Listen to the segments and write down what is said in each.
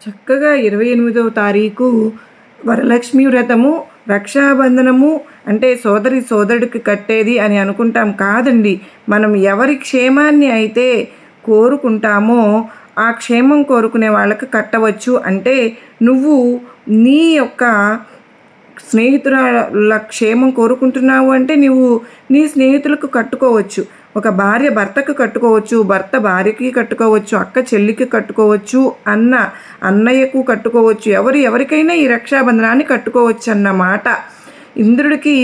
చక్కగా 28వ తారీఖు వరలక్ష్మి వ్రతము, రక్షాబంధనము అంటే సోదరి సోదరుడికి కట్టేది అని అనుకుంటాం. కాదండి. మనం ఎవరి క్షేమాన్ని అయితే కోరుకుంటామో ఆ క్షేమం కోరుకునే వాళ్ళకి కట్టవచ్చు. అంటే నువ్వు నీ యొక్క స్నేహితురాల క్షేమం కోరుకుంటున్నావు అంటే నువ్వు నీ స్నేహితులకు కట్టుకోవచ్చు. ఒక భార్య భర్తకు కట్టుకోవచ్చు, భర్త భార్యకి కట్టుకోవచ్చు, అక్క చెల్లికి కట్టుకోవచ్చు, అన్నయ్యకు కట్టుకోవచ్చు. ఎవరికైనా ఈ రక్షాబంధనాన్ని కట్టుకోవచ్చు అన్నమాట. ఇంద్రుడికి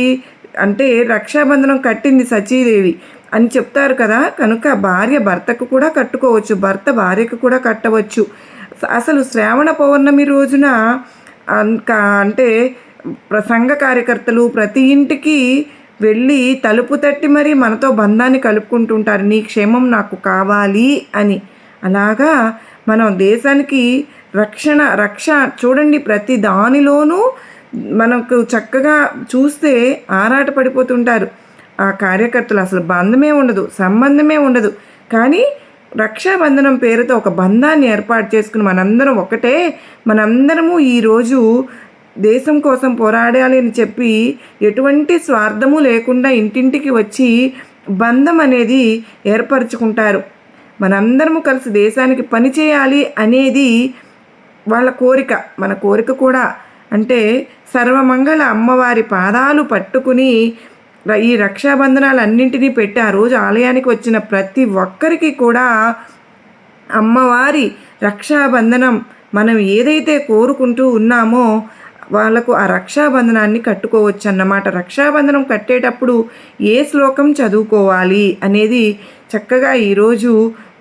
అంటే రక్షాబంధనం కట్టింది సచీదేవి అని చెప్తారు కదా. కనుక భార్య భర్తకు కూడా కట్టుకోవచ్చు, భర్త భార్యకు కూడా కట్టవచ్చు. అసలు శ్రావణ పౌర్ణమి రోజున అంటే సంఘ కార్యకర్తలు ప్రతి ఇంటికి వెళ్ళి తలుపు తట్టి మరీ మనతో బంధాన్ని కలుపుకుంటుంటారు. నీ క్షేమం నాకు కావాలి అని. అలాగా మనం దేశానికి రక్ష చూడండి, ప్రతి దానిలోనూ మనకు చక్కగా చూస్తే ఆరాట పడిపోతుంటారు ఆ కార్యకర్తలు. అసలు బంధమే ఉండదు, సంబంధమే ఉండదు. కానీ రక్షాబంధనం పేరుతో ఒక బంధాన్ని ఏర్పాటు చేసుకుని మనందరం ఒకటే. మనందరము ఈరోజు దేశం కోసం పోరాడాలి అని చెప్పి ఎటువంటి స్వార్థము లేకుండా ఇంటింటికి వచ్చి బంధం అనేది ఏర్పరచుకుంటారు. మనందరము కలిసి దేశానికి పనిచేయాలి అనేది వాళ్ళ కోరిక, మన కోరిక కూడా. అంటే సర్వమంగళ అమ్మవారి పాదాలు పట్టుకుని ఈ రక్షాబంధనాలన్నింటినీ పెట్టి ఆ రోజు ఆలయానికి వచ్చిన ప్రతి ఒక్కరికి కూడా అమ్మవారి రక్షాబంధనం మనం ఏదైతే కోరుకుంటూ ఉన్నామో వాళ్ళకు ఆ రక్షాబంధనాన్ని కట్టుకోవచ్చు అన్నమాట. రక్షాబంధనం కట్టేటప్పుడు ఏ శ్లోకం చదువుకోవాలి అనేది చక్కగా ఈరోజు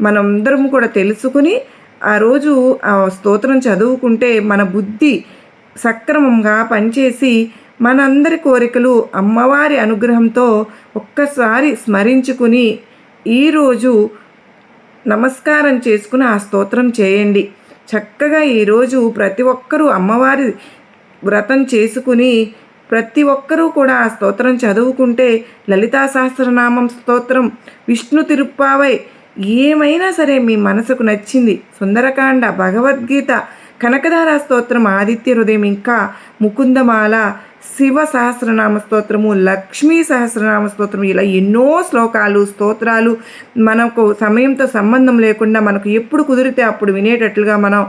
మనందరం కూడా తెలుసుకుని ఆ రోజు ఆ స్తోత్రం చదువుకుంటే మన బుద్ధి సక్రమంగా పనిచేసి మనందరి కోరికలు అమ్మవారి అనుగ్రహంతో ఒక్కసారి స్మరించుకుని ఈరోజు నమస్కారం చేసుకుని ఆ స్తోత్రం చేయండి. చక్కగా ఈరోజు ప్రతి ఒక్కరూ అమ్మవారి వ్రతం చేసుకుని ప్రతి ఒక్కరూ కూడా ఆ స్తోత్రం చదువుకుంటే లలితా సహస్రనామం స్తోత్రం, విష్ణు తిరుప్పావై, ఏమైనా సరే మీ మనసుకు నచ్చింది, సుందరకాండ, భగవద్గీత, కనకధార స్తోత్రం, ఆదిత్య హృదయం, ఇంకా ముకుందమాల, శివ సహస్రనామ స్తోత్రము, లక్ష్మీ సహస్రనామ స్తోత్రం, ఇలా ఎన్నో శ్లోకాలు స్తోత్రాలు మనకు సమయంతో సంబంధం లేకుండా మనకు ఎప్పుడు కుదిరితే అప్పుడు వినేటట్లుగా మనం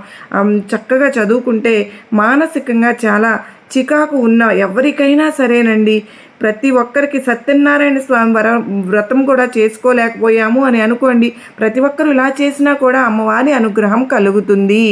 చక్కగా చదువుకుంటే మానసికంగా చాలా చికాకు ఉన్న ఎవరికైనా సరేనండి, ప్రతి ఒక్కరికి సత్యనారాయణ స్వామి వ్రతం కూడా చేసుకోలేకపోయాము అని అనుకోండి, ప్రతి ఒక్కరు ఇలా చేసినా కూడా అమ్మవారి అనుగ్రహం కలుగుతుంది.